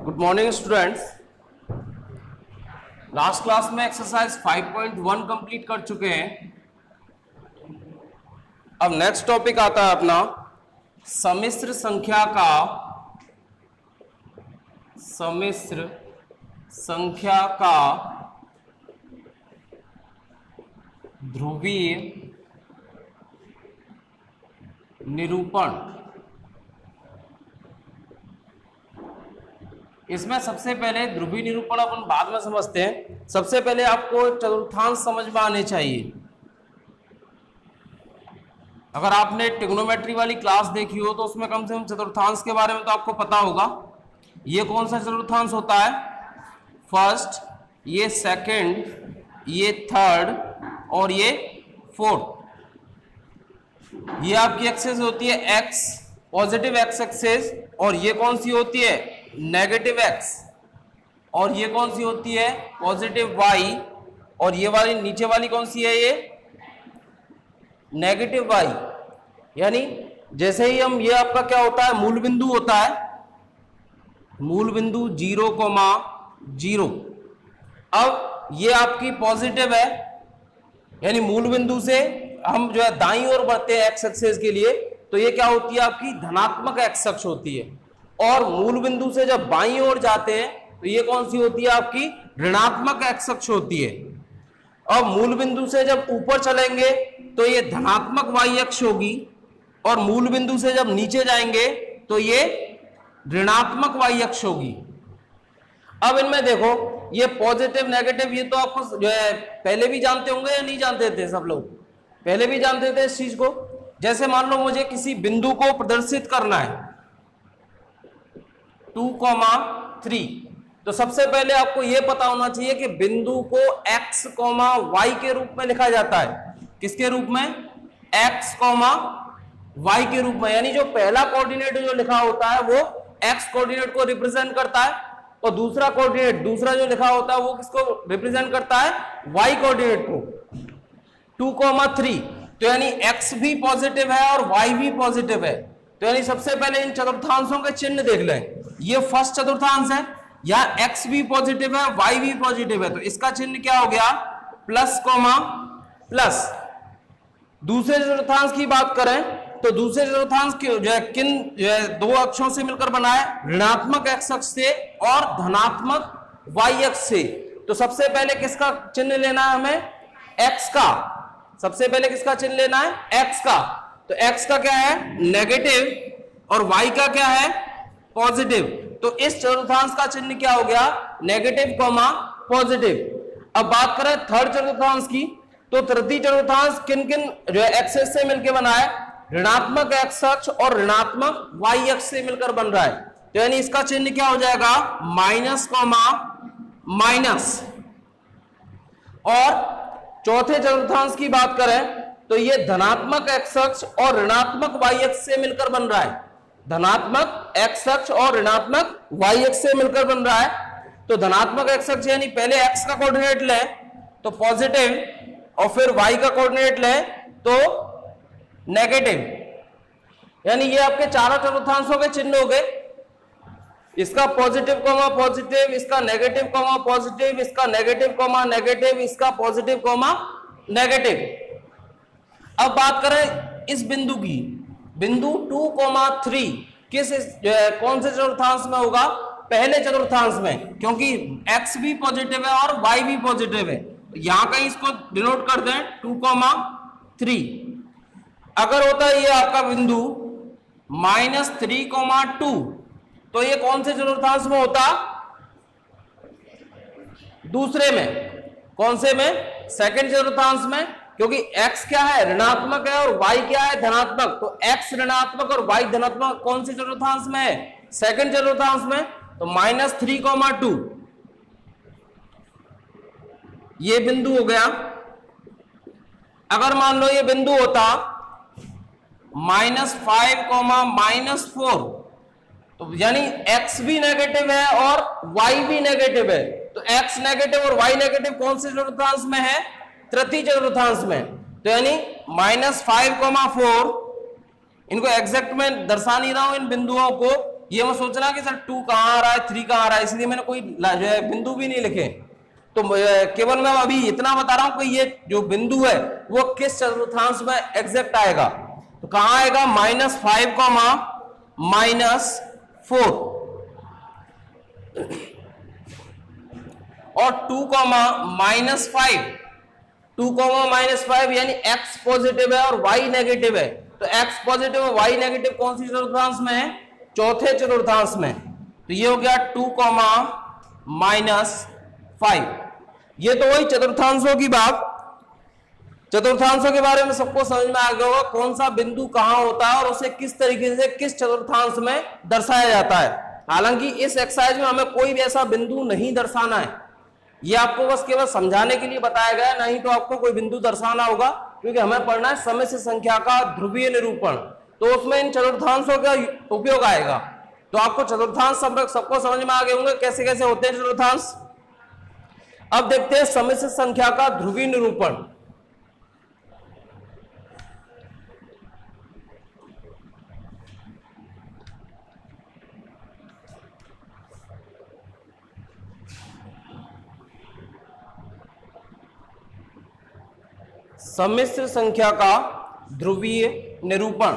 Good morning students. Last class में exercise 5.1 complete कर चुके हैं। अब नेक्स्ट टॉपिक आता है अपना सम्मिश्र संख्या का ध्रुवीय निरूपण। इसमें सबसे पहले ध्रुवीय निरूपण अपन बाद में समझते हैं। सबसे पहले आपको चतुर्थांश समझ में आने चाहिए। अगर आपने ट्रिग्नोमेट्री वाली क्लास देखी हो तो उसमें कम से कम चतुर्थांश के बारे में तो आपको पता होगा। ये कौन सा चतुर्थांश होता है? फर्स्ट, ये सेकंड, ये थर्ड और ये फोर्थ। ये आपकी एक्सेस होती है एक्स, पॉजिटिव एक्स एक्सेस, और ये कौन सी होती है? Negative X. और ये कौन सी होती है? Positive Y. और ये वाली नीचे वाली कौन सी है? ये नेगेटिव वाई। यानी जैसे ही हम, ये आपका क्या होता है? मूल बिंदु होता है। मूल बिंदु 0,0। अब ये आपकी पॉजिटिव है, यानी मूल बिंदु से हम जो है दाईं ओर बढ़ते हैं एक्स एक्सेस के लिए, तो ये क्या होती है? आपकी धनात्मक एक्स अक्ष होती है। और मूल बिंदु से जब बाईं ओर जाते हैं तो ये कौन सी होती है? आपकी ऋणात्मक एक्स अक्ष होती है। और मूल बिंदु से जब ऊपर चलेंगे तो ये धनात्मक वाई अक्ष होगी, और मूल बिंदु से जब नीचे जाएंगे तो ये ऋणात्मक वाई अक्ष होगी। अब इनमें देखो, ये पॉजिटिव नेगेटिव, ये तो आपको जो है पहले भी जानते होंगे या नहीं जानते थे? सब लोग पहले भी जानते थे इस चीज को। जैसे मान लो मुझे किसी बिंदु को प्रदर्शित करना है 2,3, तो सबसे पहले आपको यह पता होना चाहिए कि बिंदु को x, y के रूप में लिखा जाता है। किसके रूप में? x, y के रूप में। यानी जो पहला कोऑर्डिनेट जो लिखा होता है वो x कोऑर्डिनेट को रिप्रेजेंट करता है, और दूसरा कोऑर्डिनेट, दूसरा जो लिखा होता है वो किसको रिप्रेजेंट करता है? y कोऑर्डिनेट को। 2,3, तो यानी x भी पॉजिटिव है और y भी पॉजिटिव है। तो यानी सबसे पहले इन चतुर्थांशों के चिन्ह देख लें। ये फर्स्ट चतुर्थांश है, यहाँ x भी पॉजिटिव है, y भी पॉजिटिव है, तो इसका चिन्ह क्या हो गया? Plus, plus. दूसरे चतुर्थांश की बात करें तो दूसरे चतुर्थांश जो है किन जो है दो अक्षों से मिलकर बना है? ऋणात्मक x अक्ष से और धनात्मक y अक्ष से। तो सबसे पहले किसका चिन्ह लेना है हमें? x का। सबसे पहले किसका चिन्ह लेना है? x का। तो x का क्या है? नेगेटिव, और y का क्या है? पॉजिटिव। तो इस चतुर्थांश का चिन्ह क्या हो गया? Negative, positive. अब बात करें थर्ड चतुर्थांश की, तो तृतीय चतुर्थांश किन किन जो है एक्सेस से मिलकर बना है? ऋणात्मक एक्स अक्ष और ऋणात्मक वाई अक्ष से मिलकर बन रहा है। तो यानी इसका चिन्ह क्या हो जाएगा? Minus, minus. और चौथे चतुर्थांश की बात करें तो ये धनात्मक एक्स अक्ष और ऋणात्मक वाई अक्ष से मिलकर बन रहा है। धनात्मक एक्स अक्ष और ऋणात्मक वाई अक्ष से मिलकर बन रहा है। तो धनात्मक एक्स अक्ष यानी पहले एक्स का कोऑर्डिनेट ले तो पॉजिटिव, और फिर वाई का कोऑर्डिनेट ले तो नेगेटिव। यानी ये आपके चारों चतुर्थांशों के चिन्ह हो गए। इसका पॉजिटिव, पॉजिटिव, इसका नेगेटिव, पॉजिटिव, इसका नेगेटिव, नेगेटिव, इसका पॉजिटिव, नेगेटिव। अब बात करें इस बिंदु की, बिंदु 2,3 किस कौन से चतुर्थांश में होगा? पहले चतुर्थांश में, क्योंकि x भी पॉजिटिव है और y भी पॉजिटिव है। यहां कहीं इसको डिनोट कर दें 2,3। अगर होता है ये आपका बिंदु -3,2, तो ये कौन से चतुर्थांश में होता? दूसरे में। कौन से में? सेकंड चतुर्थांश में, क्योंकि x क्या है? ऋणात्मक है, और y क्या है? धनात्मक। तो x ऋणात्मक और y धनात्मक कौन से चतुर्थांश में है? सेकंड चतुर्थांश में। तो -3,2 ये बिंदु हो गया। अगर मान लो ये बिंदु होता -5, -4, तो यानी x भी नेगेटिव है और y भी नेगेटिव है। तो x नेगेटिव और y नेगेटिव कौन से चतुर्थांश में है? तृतीय चतुर्थांश में। तो यानी -5, 4, इनको एग्जैक्ट में दर्शा नहीं रहा हूं इन बिंदुओं को, ये मत सोचना कि सर 2 कहाँ आ रहा है 3 कहाँ आ रहा है, इसलिए मैंने कोई जो है बिंदु भी नहीं लिखे। तो केवल मैं अभी इतना बता रहा हूं कि ये जो बिंदु है वो किस चतुर्थांश में एग्जैक्ट आएगा। तो कहां आएगा, -5, -4 और 2, -5, 2, -5 यानी x पॉजिटिव है और y नेगेटिव है। तो x पॉजिटिव और y नेगेटिव कौन सी चतुर्थांश में है, चौथे चतुर्थांश में। तो ये हो गया 2, -5। ये तो वही चतुर्थांशों की बात, चतुर्थांशों के बारे में सबको समझ में आ गया होगा कौन सा बिंदु कहां होता है और उसे किस तरीके से किस चतुर्थांश में दर्शाया जाता है। हालांकि इस एक्सरसाइज में हमें कोई भी ऐसा बिंदु नहीं दर्शाना है, ये आपको बस केवल समझाने के लिए बताया गया है, नहीं तो आपको कोई बिंदु दर्शाना होगा, क्योंकि हमें पढ़ना है सम्मिश्र संख्या का ध्रुवीय निरूपण। तो उसमें इन चतुर्थांशों का उपयोग आएगा। तो आपको चतुर्थांश सबको समझ में आ गए होंगे कैसे कैसे होते हैं चतुर्थांश। अब देखते हैं सम्मिश्र संख्या का ध्रुवीय निरूपण। सम्मिश्र संख्या का ध्रुवीय निरूपण।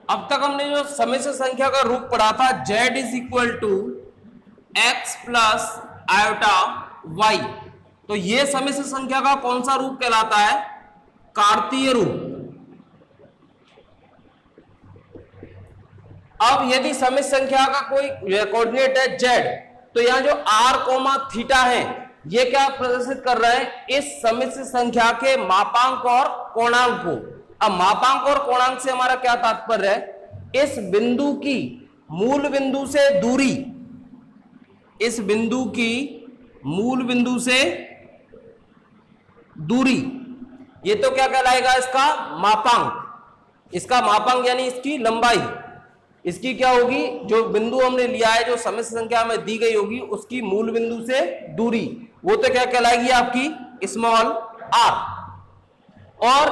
अब तक हमने जो सम्मिश्र संख्या का रूप पढ़ा था z = x + i y, तो ये सम्मिश्र संख्या का कौन सा रूप कहलाता है, कार्तीय रूप। अब यदि सम्मिश्र संख्या का कोई कोऑर्डिनेट है z, तो यहां जो r, थीटा है ये क्या प्रदर्शित कर रहे हैं, इस सम्मिश्र संख्या के मापांक और कोणांक को। अब मापांक और कोणांक से हमारा क्या तात्पर्य है, इस बिंदु की मूल बिंदु से दूरी, इस बिंदु की मूल बिंदु से दूरी, ये तो क्या कहलाएगा, इसका मापांक। इसका मापांक यानी इसकी लंबाई, इसकी क्या होगी, जो बिंदु हमने लिया है जो सम्मिश्र संख्या में दी गई होगी उसकी मूल बिंदु से दूरी, वो तो क्या कहलाएगी आपकी स्मॉल r। और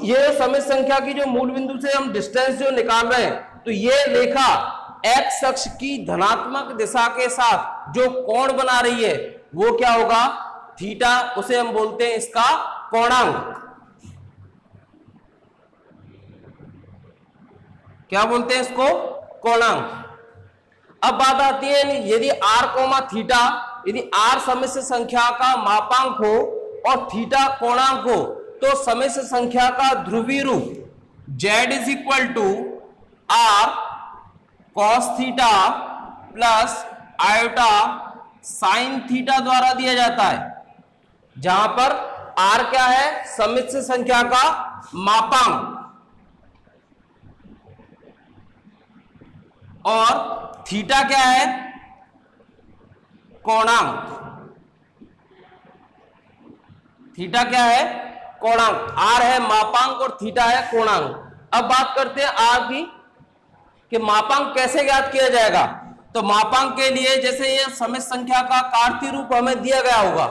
ये सम्मिश्र संख्या की जो मूल बिंदु से हम डिस्टेंस जो निकाल रहे हैं, तो ये रेखा x अक्ष की धनात्मक दिशा के साथ जो कोण बना रही है वो क्या होगा, थीटा, उसे हम बोलते हैं इसका कोणांक। क्या बोलते हैं इसको, कोणांक। अब बात आती है यदि r, थीटा, यदि r सम्मिश्र संख्या का मापांक हो और थीटा कोणांक हो, तो सम्मिश्र संख्या का ध्रुवीय रूप z = r cos theta plus iota sine theta द्वारा दिया जाता है, जहां पर r क्या है, सम्मिश्र संख्या का मापांक, और थीटा क्या है, कोणांक। थीटा क्या है, कोणांक। r है मापांक और थीटा है कोणांक। अब बात करते हैं r की, कि मापांक कैसे ज्ञात किया जाएगा। तो मापांक के लिए जैसे ये सम्मिश्र संख्या का कार्तीय रूप हमें दिया गया होगा,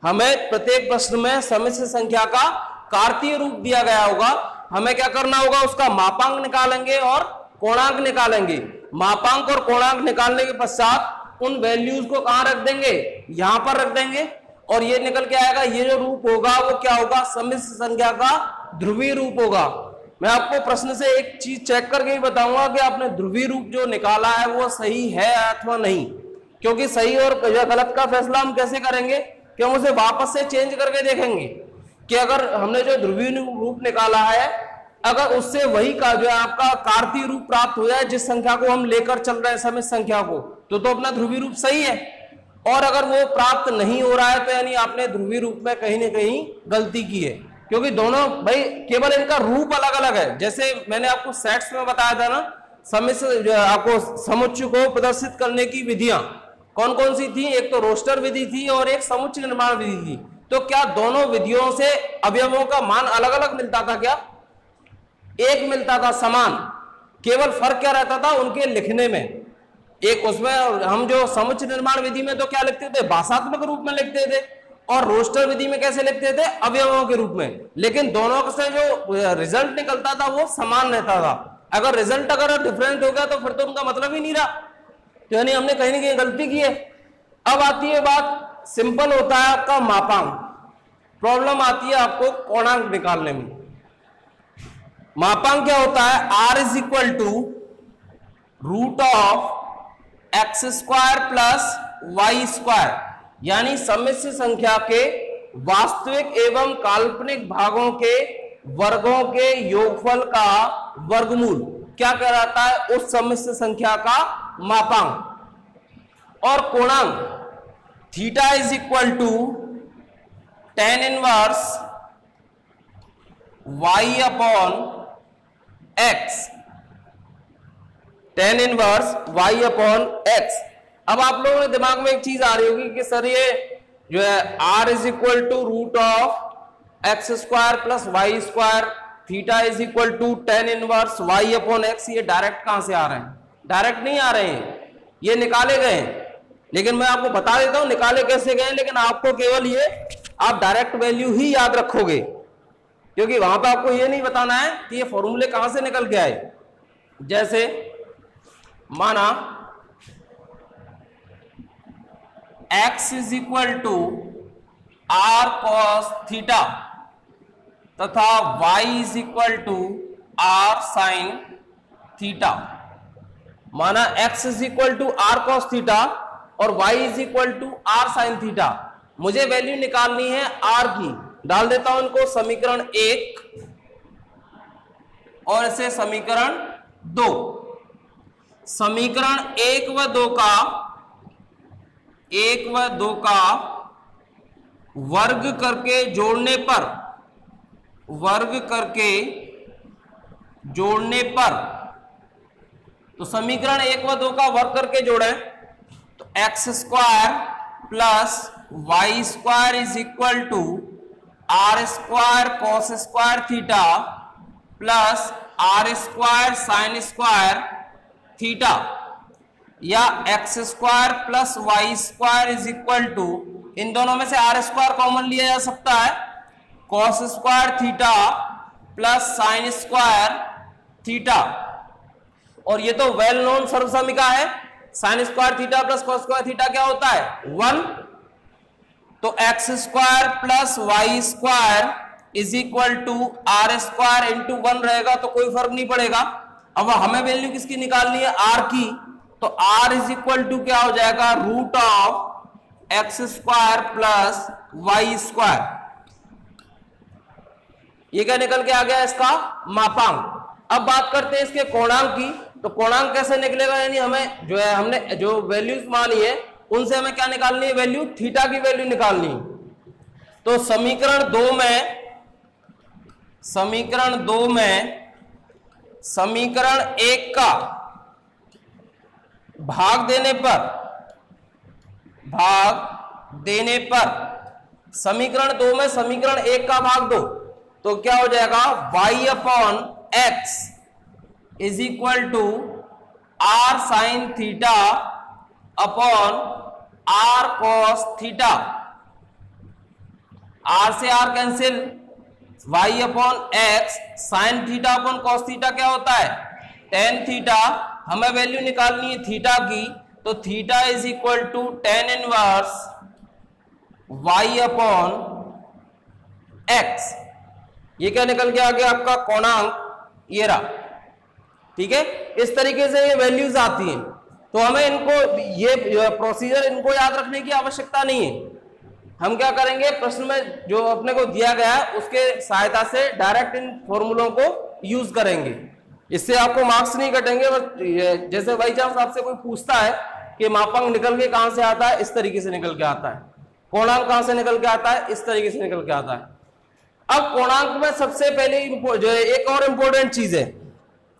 हमें प्रत्येक प्रश्न में सम्मिश्र संख्या का कार्तीय रूप दिया गया होगा, हमें क्या करना होगा, उसका मापांक निकालेंगे और कोणांक निकालेंगे। मापांक और कोणांक निकालने के पश्चात उन वैल्यूज को कहां रख देंगे, यहां पर रख देंगे, और ये निकल के आएगा, ये जो रूप होगा वो क्या होगा, सम्मिश्र संख्या का ध्रुवीय रूप होगा। मैं आपको प्रश्न से एक चीज चेक करके ही बताऊंगा कि आपने ध्रुवीय रूप जो निकाला है वो सही है अथवा नहीं, क्योंकि सही और गलत का फैसला हम कैसे करेंगे, कि हम उसे वापस से चेंज करके देखेंगे कि अगर हमने जो ध्रुवीय रूप निकाला है, अगर उससे वही का जो है आपका कार्तीय रूप प्राप्त हो जाए जिस संख्या को हम लेकर चल रहे हैं सम्मिश्र संख्या को, तो अपना ध्रुवीय रूप सही है। और अगर वो प्राप्त नहीं हो रहा है तो यानी आपने ध्रुवीय रूप में कहीं ना कहीं गलती की है, क्योंकि दोनों भाई केवल इनका रूप अलग अलग है। जैसे मैंने आपको सेट्स में बताया था ना, सम्मिश्र आपको समुच्चय को प्रदर्शित करने की विधियां कौन कौन सी थी, एक तो रोस्टर विधि थी और एक समुच्चय निर्माण विधि थी। तो क्या दोनों विधियों से अवयवों का मान अलग अलग मिलता था क्या, एक मिलता था समान। केवल फर्क क्या रहता था उनके लिखने में। एक उसमें हम जो समुच्चय निर्माण विधि में तो क्या लिखते थे, भाषात्मक रूप में लिखते थे, और रोस्टर विधि में कैसे लिखते थे, अवयवों के रूप में। लेकिन दोनों से जो रिजल्ट निकलता था वो समान रहता था। अगर रिजल्ट अगर डिफरेंट हो गया तो फिर तो उनका मतलब ही नहीं रहा, तो यानी हमने कहीं ना कहीं गलती की है। अब आती है बात, सिंपल होता है आपका मापांक, प्रॉब्लम आती है आपको कोणांक निकालने में। मापांक क्या होता है, r is equal to root of X square plus Y square, यानी सम्मिश्र संख्या के वास्तविक एवं काल्पनिक भागों के वर्गों के योगफल का वर्गमूल क्या कहलाता है, उस सम्मिश्र संख्या का मापांक। और कोणांक theta is equal to tan inverse y upon x, tan inverse y upon x। अब आप लोगों के दिमाग में एक चीज आ रही होगी कि सर ये जो है r is equal to root of X square plus Y square, theta is equal to tan inverse y upon x, ये डायरेक्ट कहां से आ रहे हैं, डायरेक्ट नहीं आ रहे हैं, ये निकाले गए हैं। लेकिन मैं आपको बता देता हूं निकाले कैसे गए, लेकिन आपको केवल ये आप डायरेक्ट वैल्यू ही याद रखोगे, क्योंकि वहां पे आपको ये नहीं बताना है कि ये फॉर्मूले कहां से निकल के आए। जैसे माना x is equal to R cos theta तथा y is equal to are sine theta. माना x is equal to R cos theta और y is equal to are sine theta. मुझे वैल्यू निकालनी है r की, डाल देता हूं इनको समीकरण 1 और इसे समीकरण 2। समीकरण 1 व 2 का वर्ग करके जोड़ने पर तो समीकरण 1 व 2 का वर्ग करके जोड़े तो x square plus Y square is equal to are square cos square theta plus r square sine square theta, या x square plus Y square is equal to, इन दोनों में से आर स्क्वायर कॉमन लिया जा सकता है, cos square theta plus sine square theta. और ये तो वेल नोन सर्वसमीका है, sine square theta plus cos square theta क्या होता है 1, तो x square plus Y square is equal to are square into 1 रहेगा, तो कोई फर्क नहीं पड़ेगा। अब हमें वैल्यू किसकी निकालनी है, आर की, तो आर इज इक्वल टू क्या हो जाएगा, root of X square plus Y square. ये क्या निकल के आ गया इसका मापांक। अब बात करते हैं इसके कोणांक की, तो कोणांक कैसे निकलेगा, यानी हमें जो है हमने जो वैल्यूज मानी है उनसे हमें क्या निकालनी है, वैल्यू थीटा की वैल्यू निकालनी है। तो समीकरण 2 में समीकरण 1 का भाग देने पर समीकरण 2 में समीकरण 1 का भाग दो तो क्या हो जाएगा, y upon x is equal to are sine theta upon r cos theta. R से r cancel, y upon x sine theta upon cos theta क्या होता है टेन थीटा। हमें वैल्यू निकालनी है थीटा की, तो theta is equal to tan inverse y upon X. ये क्या निकल के आ गया आपका कोणांक, ये रहा। ठीक है, इस तरीके से ये वैल्यूज आती हैं, तो हमें इनको ये प्रोसीजर इनको याद रखने की आवश्यकता नहीं है। हम क्या करेंगे, प्रश्न में जो अपने को दिया गया है उसके सहायता से डायरेक्ट इन फॉर्मूलों को यूज करेंगे, इससे आपको मार्क्स नहीं कटेंगे। बस जैसे बाई चांस आपसे कोई पूछता है कि मापांक निकल के कहां से आता है, इस तरीके से निकल के आता है। कोणांक कहां से निकल के आता है, इस तरीके से निकल के आता है। अब कोणांक में सबसे पहले जो है एक और इंपॉर्टेंट चीज है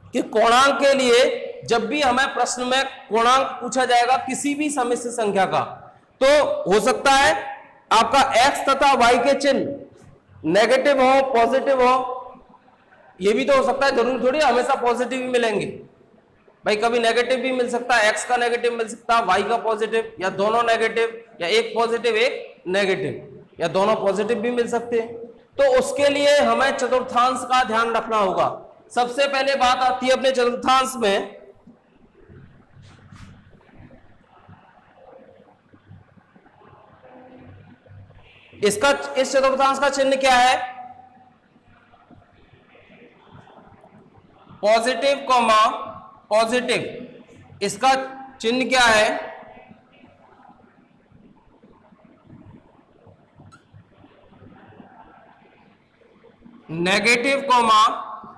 कि कोणांक के लिए जब भी हमें प्रश्न में कोणांक पूछा जाएगा किसी भी सम्मिश्र संख्या का, तो हो सकता है आपका x तथा y के चिन्ह नेगेटिव हो, पॉजिटिव हो, ये भी तो हो सकता है, जरूर थोड़ी हमेशा पॉजिटिव ही मिलेंगे। भाई कभी नेगेटिव भी मिल सकता है, एक्स का नेगेटिव मिल सकता है, वाई का पॉजिटिव, या दोनों नेगेटिव, या एक पॉजिटिव एक नेगेटिव, या दोनों पॉजिटिव भी मिल सकते हैं। तो उसके लिए हमें चतुर्थांश का ध्यान रखना होगा। सबसे पहले बात आती है अपने चतुर्थांश में, इस चतुर्थांश का चिन्ह क्या है? Positive comma positive. इसका चिन्ह क्या है? Negative comma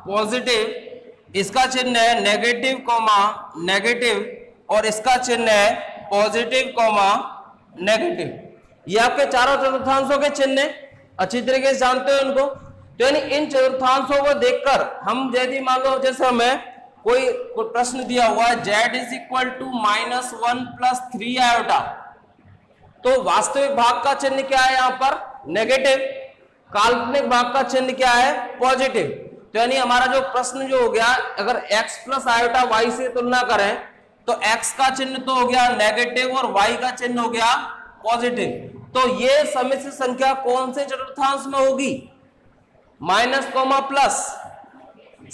positive. इसका चिन्ह है नेगेटिव कॉमा नेगेटिव, और इसका चिन्ह है पॉजिटिव कॉमा नेगेटिव। ये आपके चारों चतुर्थांशों के चिन्ह अच्छी तरीके से जानते हो इनको। तो यानी इन चतुर्थांशों को देखकर हम यदि मान लो जैसे हमें कोई प्रश्न दिया हुआ है z is equal to -1 + 3 iota, तो वास्तविक भाग का चिन्ह क्या है यहाँ पर? नेगेटिव। काल्पनिक भाग का चिन्ह क्या है? पॉजिटिव। तो यानी हमारा जो प्रश्न जो हो गया, अगर x + आयोटा y से तुलना करें तो x का चिन्ह तो हो गया नेगेटिव और y का चिन्ह हो गया पॉजिटिव। तो ये सम्मिश्र संख्या कौन से चतुर्थांश में होगी? माइनस कॉमा प्लस,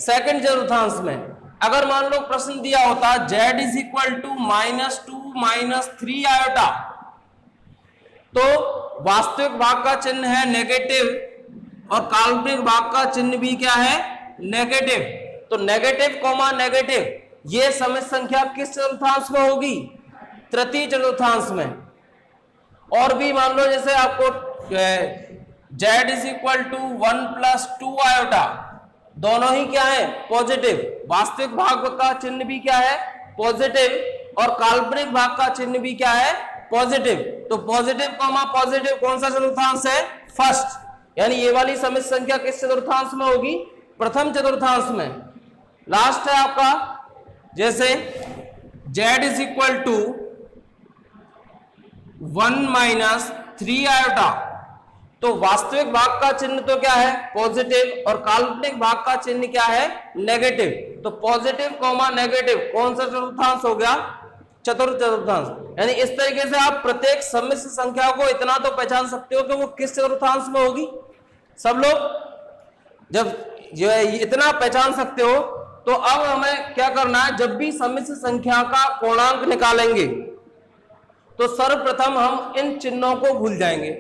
सेकंड चतुर्थांश में। अगर मान लो प्रश्न दिया होता z is equal to -2 - 3 iota, तो वास्तविक भाग का चिन्ह है नेगेटिव और काल्पनिक भाग का चिन्ह भी क्या है? नेगेटिव। तो नेगेटिव कॉमा नेगेटिव, ये सम्मिश्र संख्या किस चतुर्थांश में होगी? तृतीय चतुर्थांश में। और भी मान लो जैसे आपको z is equal to 1 + 2 iota, दोनों ही क्या है? पॉजिटिव। वास्तविक भाग का चिन्ह भी क्या है? पॉजिटिव, और काल्पनिक भाग का चिन्ह भी क्या है? पॉजिटिव। तो पॉजिटिव कॉमा पॉजिटिव कौन सा चतुर्थांश है? फर्स्ट। यानी ये वाली सम्मिश्र संख्या किस चतुर्थांश में होगी? प्रथम चतुर्थांश में। लास्ट है आपका जैसे z is equal to 1 - 3 iota, तो वास्तविक भाग का चिन्ह तो क्या है? पॉजिटिव, और काल्पनिक भाग का चिन्ह क्या है? नेगेटिव। तो पॉजिटिव कॉमा नेगेटिव कौन सा चतुर्थांश हो गया? चतुर्थ चतुर्थांश। यानी इस तरीके से आप प्रत्येक सम्मिश्र संख्या को इतना तो पहचान सकते हो कि वो किस चतुर्थांश में होगी। सब लोग जब इतना पहचान सकते हो, तो अब हमें क्या करना है? जब भी सम्मिश्र संख्या का पूर्णांक निकालेंगे तो सर्वप्रथम हम इन चिन्हों को भूल जाएंगे।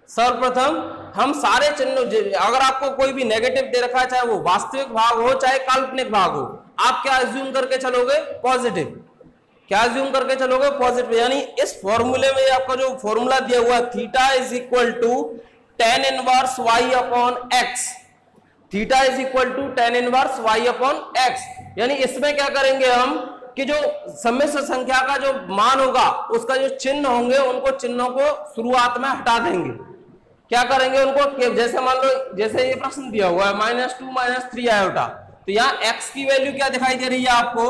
सर्वप्रथम हम सारे चिन्हों, अगर आपको कोई भी नेगेटिव दे रखा है, चाहे वो वास्तविक भाग हो चाहे काल्पनिक भाग हो, आप क्या अज्यूम करके चलोगे? पॉजिटिव। क्या अज्यूम करके चलोगे? पॉजिटिव। यानी इस फॉर्मूले में आपका जो फॉर्मूला दिया हुआ है theta is equal to tan inverse y upon x, theta is equal to tan inverse y upon x। यानी इसमें क्या करेंगे हम कि जो सम्मिश्र संख्या का जो मान होगा उसका जो चिन्ह होंगे, उनको चिन्हों को शुरुआत में हटा देंगे। क्या करेंगे उनको? जैसे मान लो जैसे ये प्रश्न दिया हुआ है -2 - 3 आयोटा, तो यहाँ x की वैल्यू क्या दिखाई दे रही है आपको?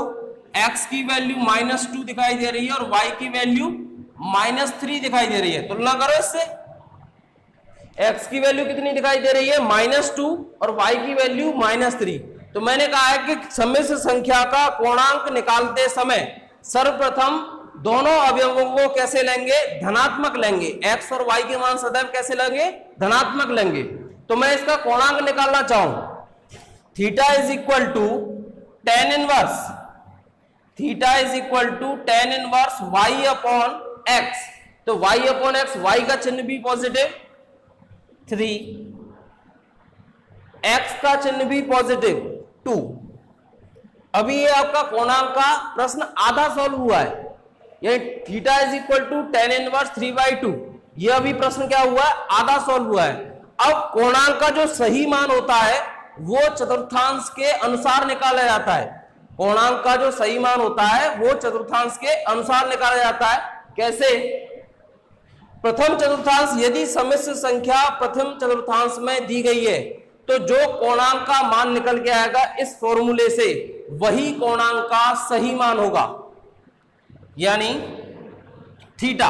x की वैल्यू -2 दिखाई दे रही है और y की वैल्यू -3 दिखाई दे रही है। तुलना करो इससे, x की वैल्यू कितनी दिखाई दे रही है? -2 और y की वैल्यू -3। तो मैंने कहा है कि सम्मिश्र संख्या का पूर्णांक निकालते समय सर्वप्रथम दोनों अवयवों को कैसे लेंगे? धनात्मक लेंगे। x और y के मान सदैव कैसे लेंगे? धनात्मक लेंगे। तो मैं इसका पूर्णांक निकालना चाहूं, theta is equal to tan inverse, theta is equal to tan inverse y upon x। तो y अपॉन x, y का चिन्ह भी पॉजिटिव 3, x का चिन्ह भी पॉजिटिव 2। अभी ये आपका पूर्णांक का प्रश्न आधा सॉल्व हुआ है। ये theta is equal to tan inverse 3/2, ये अभी प्रश्न क्या हुआ है? आधा सॉल्व हुआ है। अब पूर्णांक का जो सही मान होता है वो चतुर्थांश के अनुसार निकाला जाता है। पूर्णांक का जो सही मान होता है वो चतुर्थांश के अनुसार निकाला जाता है। कैसे? प्रथम चतुर्थांश, यदि सम्मिश्र संख्या प्रथम चतुर्थांश में दी गई है तो जो कोणांक का मान निकल के आएगा इस फॉर्मूले से, वही कोणांक का सही मान होगा। यानी थीटा,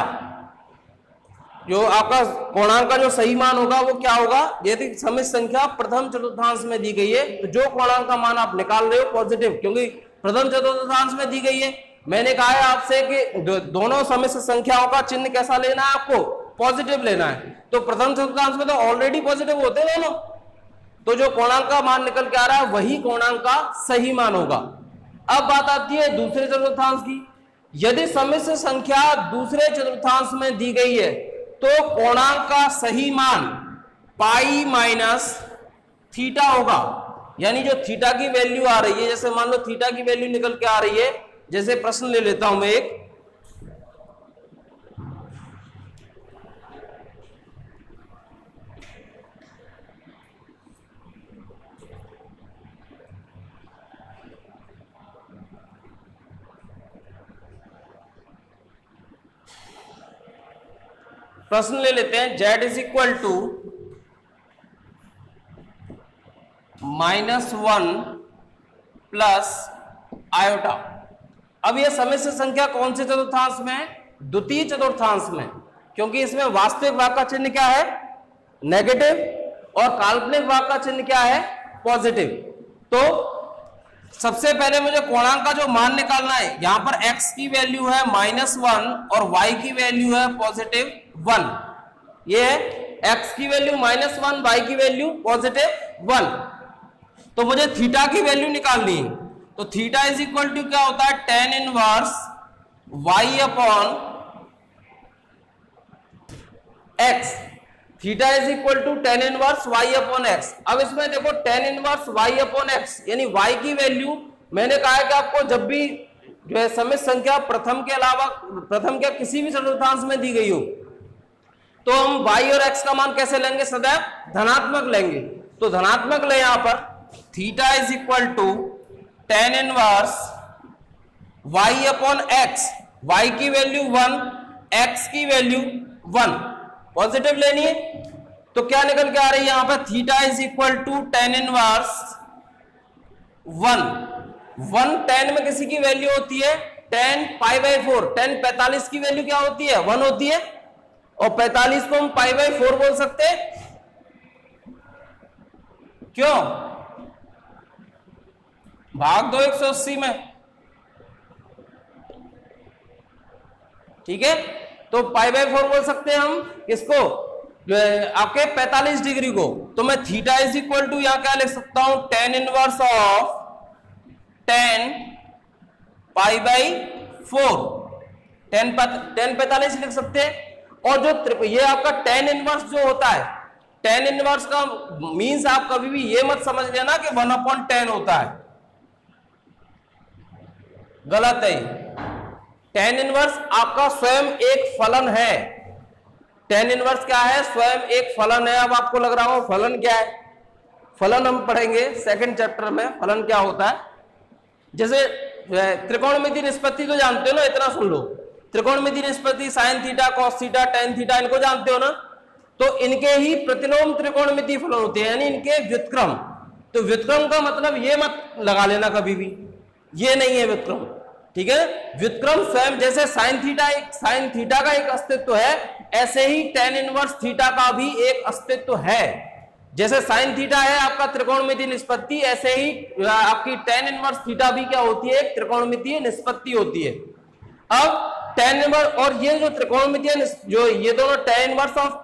जो आपका कोणांक का जो सही मान होगा वो क्या होगा? यदि सम्मिश्र संख्या प्रथम चतुर्थांश में दी गई है तो जो कोणांक का मान आप निकाल रहे हो पॉजिटिव, क्योंकि प्रथम चतुर्थांश में दी गई है। मैंने कहा है आपसे कि दोनों सम्मिश्र संख्याओं का चिन्ह कैसा लेना है, आपको पॉजिटिव लेना है। तो प्रथम चतुर्थांश में तो ऑलरेडी पॉजिटिव होते हैं दोनों, तो जो कोणांक का मान निकल के आ रहा है वही कोणांक का सही मान होगा। अब बात आती है दूसरे चतुर्थांश की। यदि सम्मिश्र संख्या दूसरे चतुर्थांश में दी गई है तो कोणांक का सही मान पाई माइनस थीटा होगा। यानी जो थीटा की वैल्यू आ रही है, जैसे मान लो थीटा की वैल्यू निकल के आ रही है, जैसे प्रश्न ले लेता हूं मैं एक, प्रश्न ले लेते हैं z is equal to -1 plus iota. अब यह सम्मिश्र संख्या कौन से चतुर्थांश में है? द्वितीय चतुर्थांश में, क्योंकि इसमें वास्तविक भाग का चिन्ह क्या है? नेगेटिव, और काल्पनिक भाग का चिन्ह क्या है? पॉजिटिव। तो सबसे पहले मुझे कोणांक का जो मान निकालना है, यहां पर x की वैल्यू है -1 और y की वैल्यू है +1। ये है x की वैल्यू -1, y की वैल्यू +1। तो मुझे थीटा की वैल्यू निकालनी है। तो थीटा इज इक्वल टू क्या होता है? tan inverse y upon x। Theta is equal to tan inverse y upon x। अब इसमें देखो tan inverse y upon x, यानी y की वैल्यू, मैंने कहा है कि आपको जब भी जो है सम्मिश्र संख्या प्रथम के अलावा, प्रथम क्या किसी भी चतुर्थांश में दी गई हो, तो हम y और x का मान कैसे लेंगे? सदैव धनात्मक लेंगे। तो धनात्मक ले, यहां पर theta is equal to tan inverse y upon x। y की वैल्यू 1, x की वैल्यू 1, पॉजिटिव लेनी है। तो क्या निकल के आ रही है यहां पर? Theta is equal to tan inverse 1 tan में किसी की वैल्यू होती है tan π/4। tan 45 की वैल्यू क्या होती है? 1 होती है, और 45 को हम π/4 बोल सकते हैं। क्यों? भाग दो 180 में, ठीक है। तो π/4 बोल सकते हैं हम किसको? जो है आपके 45 डिग्री को। तो मैं थीटा इज इक्वल टू यहां क्या लिख सकता हूं? tan inverse of tan π/4, tan 45 लिख सकते हैं। और जो ये आपका tan इनवर्स जो होता है, tan इनवर्स का मीन्स आप कभी भी ये मत समझ लेना कि 1/10 होता है, गलत है। tan इनवर्स आपका स्वयं एक फलन है। tan इनवर्स क्या है? स्वयं एक फलन है। अब आपको लग रहा हो फलन क्या है? फलन हम पढ़ेंगे सेकंड चैप्टर में, फलन क्या होता है। जैसे त्रिकोणमिति निष्पत्ति तो जानते हो ना, इतना सुन लो। त्रिकोणमिति निष्पत्ति sin theta, cos theta, tan theta, इनको जानते हो ना। तो इनके ही प्रतिलोम त्रिकोणमिति फलन होते हैं, यानी इनके व्युत्क्रम। तो व्युत्क्रम का मतलब ये मत लगा लेना कभी भी, ये नहीं है व्युत्क्रम, ठीक है। व्युत्क्रम स्वयं, जैसे sin थीटा का एक अस्तित्व है, ऐसे ही tan इनवर्स थीटा का भी एक अस्तित्व है। जैसे sin थीटा है आपका त्रिकोणमिति निष्पत्ति, ऐसे ही आपकी tan इनवर्स थीटा भी क्या होती है? एक त्रिकोणमितीय निष्पत्ति होती है। अब tan इनवर्स और ये जो त्रिकोणमितीय, जो ये दोनों tan inverse of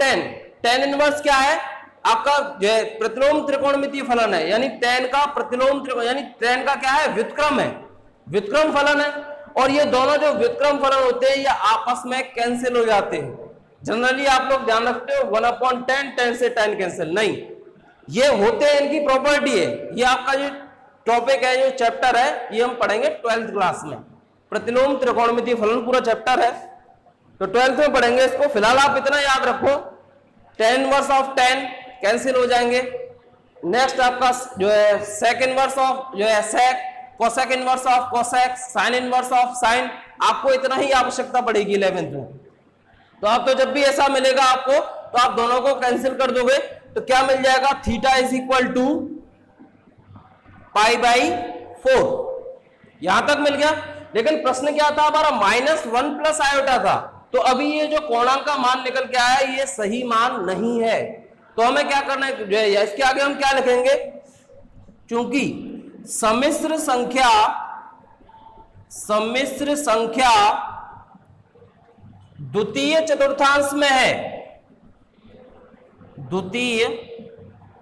tan inverse क्या है? आपका जो है प्रतिलोम त्रिकोणमितीय फलन है, यानी tan का प्रतिलोम त्रिकोण, यानी tan का क्या है? व्युत्क्रम है, व्युत्क्रम फलन है। और ये दोनों जो व्युत्क्रम फलन होते हैं, ये आपस में कैंसिल हो जाते हैं। जनरली आप लोग ध्यान रखते हो 1/10, tan से tan कैंसिल नहीं, ये होते हैं, इनकी प्रॉपर्टी है। ये आपका जो टॉपिक है, जो चैप्टर है, ये हम पढ़ेंगे 12th क्लास में। प्रतिलोम त्रिकोणमितीय फलन पूरा चैप्टर है, तो 12th में पढ़ेंगे इसको। फिलहाल आप इतना याद रखो, tan inverse of tan cancel हो जाएंगे। नेक्स्ट आपका जो है sec इनवर्स ऑफ जो है sec, cosec inverse of cosec, sin inverse of sin। आपको इतना ही आवश्यकता पड़ेगी 11th में। तो आप तो जब भी ऐसा मिलेगा आपको, तो आप दोनों को कैंसिल कर दोगे, तो क्या मिल जाएगा? थीटा इज इक्वल टू π/4, यहां तक मिल गया। लेकिन प्रश्न क्या था हमारा? -1 प्लस आयोटा था। तो अभी ये जो कोणांक का मान निकल के आया, ये सही मान नहीं है। तो हमें क्या करना है? इसके आगे हम क्या लिखेंगे? चूंकि सम्मिश्र संख्या सम्मिश्र संख्या द्वितीय चतुर्थांश में है, द्वितीय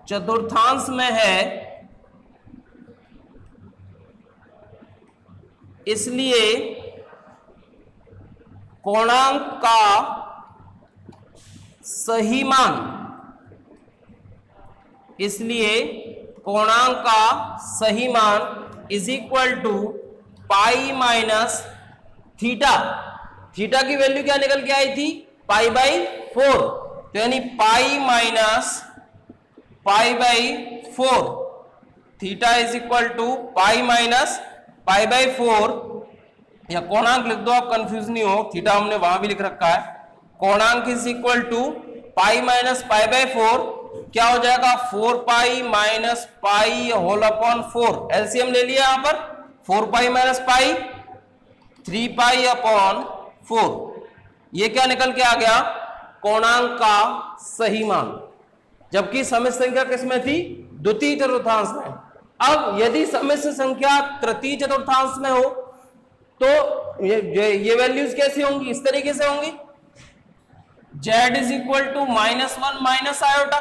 चतुर्थांश में है, इसलिए कोणांक का सही मान, इसलिए कोणांक का सही मान is equal to pi minus theta. Theta की वैल्यू क्या निकल के आई थी? पाई बाई 4, तो यानी pi minus pi by 4, theta is equal to pi minus pi by 4, या कोणांक लिख दो आप, कंफ्यूज नहीं हो, थीटा हमने वहां भी लिख रखा है। कोणांक is equal to pi minus pi by 4, क्या हो जाएगा? 4 pi minus pi whole upon 4, LCM ले लिया यहां पर, 4 पाई माइनस पाई 3 पाई अपॉन 4, ये क्या निकल के आ गया? कोणांक का सही मान, जबकि सम्मिश्र संख्या किसमें थी? द्वितीय चतुर्थांश में। अब यदि सम्मिश्र संख्या तृतीय चतुर्थांश में हो तो ये वैल्यूज कैसी होंगी? इस तरीके से होंगी, z is equal to -1 minus iota.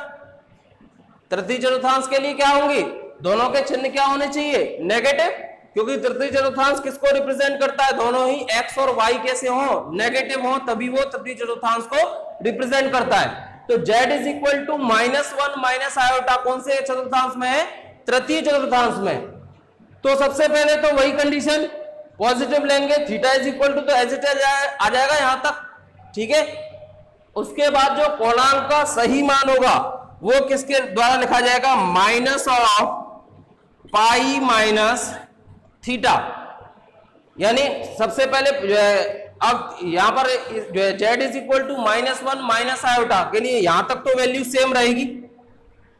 तृतीय चतुर्थांश के लिए क्या होंगी? दोनों के चिन्ह क्या होने चाहिए? नेगेटिव, क्योंकि तृतीय चतुर्थांश किसको रिप्रेजेंट करता है? दोनों ही x और y कैसे हो? नेगेटिव हो, तभी वो तृतीय चतुर्थांश को रिप्रेजेंट करता है। तो z is equal to -1 minus iota कौन से चतुर्थांश में है? तृतीय चतुर्थांश में। तो सबसे पहले तो वही कंडीशन, पॉजिटिव लेंगे, थीटा इज इक्वल टू, तो एज इट इज आ जाएगा यहां तक, ठीक है। उसके बाद जो कोणांक का सही मान होगा वो किसके द्वारा लिखा जाएगा? Minus of pi minus theta, यानी सबसे पहले अब यहां पर z is equal to -1 minus iota के लिए यहां तक तो वैल्यू सेम रहेगी,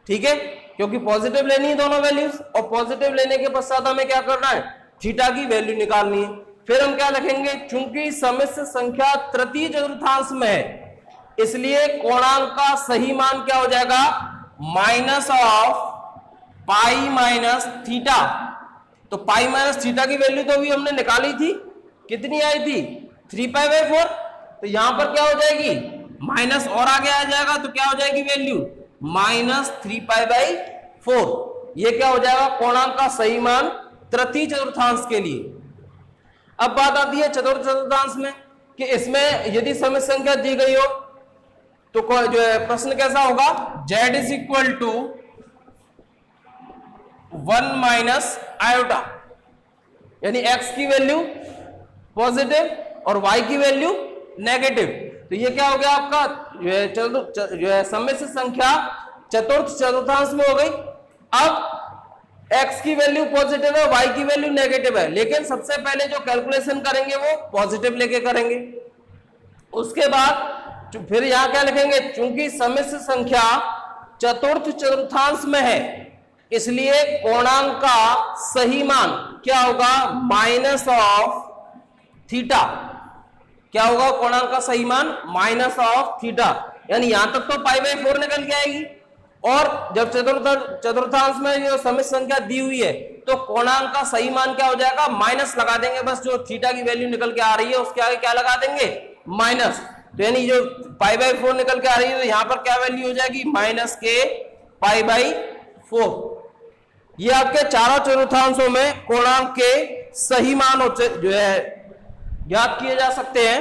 ठीक है, क्योंकि पॉजिटिव लेनी है दोनों वैल्यूज, और पॉजिटिव लेने के पश्चात हमें क्या करना है? थीटा की वैल्यू निकालनी है। फिर हम क्या लिखेंगे? चूंकि सम्मिश्र संख्या तृतीय चतुर्थांश में है, इसलिए कोणांक का सही मान क्या हो जाएगा? Minus of pi minus theta. तो पाई माइनस थीटा की वैल्यू तो अभी हमने निकाली थी, कितनी आई थी? 3 पाई बाई 4। तो यहां पर क्या हो जाएगी? माइनस और आगे आ जाएगा, तो क्या हो जाएगी वैल्यू? -3 pi by 4। ये क्या हो जाएगा? कोणांक का सही मान तृतीय चतुर्थांश के लिए। अब बात आती है चतुर्थ चतुर्थांश में, कि इसमें यदि सम्मिश्र संख्या दी गई हो तो जो है प्रश्न कैसा होगा? z is equal to 1 minus iota, यानी x की वैल्यू पॉजिटिव और y की वैल्यू नेगेटिव। तो ये क्या हो गया आपका? जो है सम्मिश्र संख्या चतुर्थ चतुर्थांश में हो गई। अब x की वैल्यू पॉजिटिव है, y की वैल्यू नेगेटिव है, लेकिन सबसे पहले जो कैलकुलेशन करेंगे वो पॉजिटिव लेके करेंगे। उसके बाद फिर यहां क्या लिखेंगे? चूंकि सम्मिश्र संख्या चतुर्थ चतुर्थांश में है, इसलिए कोणांक का सही मान क्या होगा? Minus of theta. क्या होगा कोणांक का सही मान? माइनस ऑफ थीटा, यानी यहां तक तो पाई बाई 4 निकल के आएगी। और जब चतुर्थांश में जो सम्मिश्र संख्या दी हुई है तो कोणांक का सही मान क्या हो जाएगा? माइनस लगा देंगे, बस जो थीटा की वैल्यू निकल के आ रही है उसके आगे क्या लगा देंगे? माइनस। तो यानी जो पाई बाई 4 निकल के आ रही है तो यहां पर क्या वैल्यू हो जाएगी? माइनस के पाई बाई 4। ये आपके चारों चतुर्थांशों में कोणांक के सही मान जो है ज्ञात किए जा सकते हैं।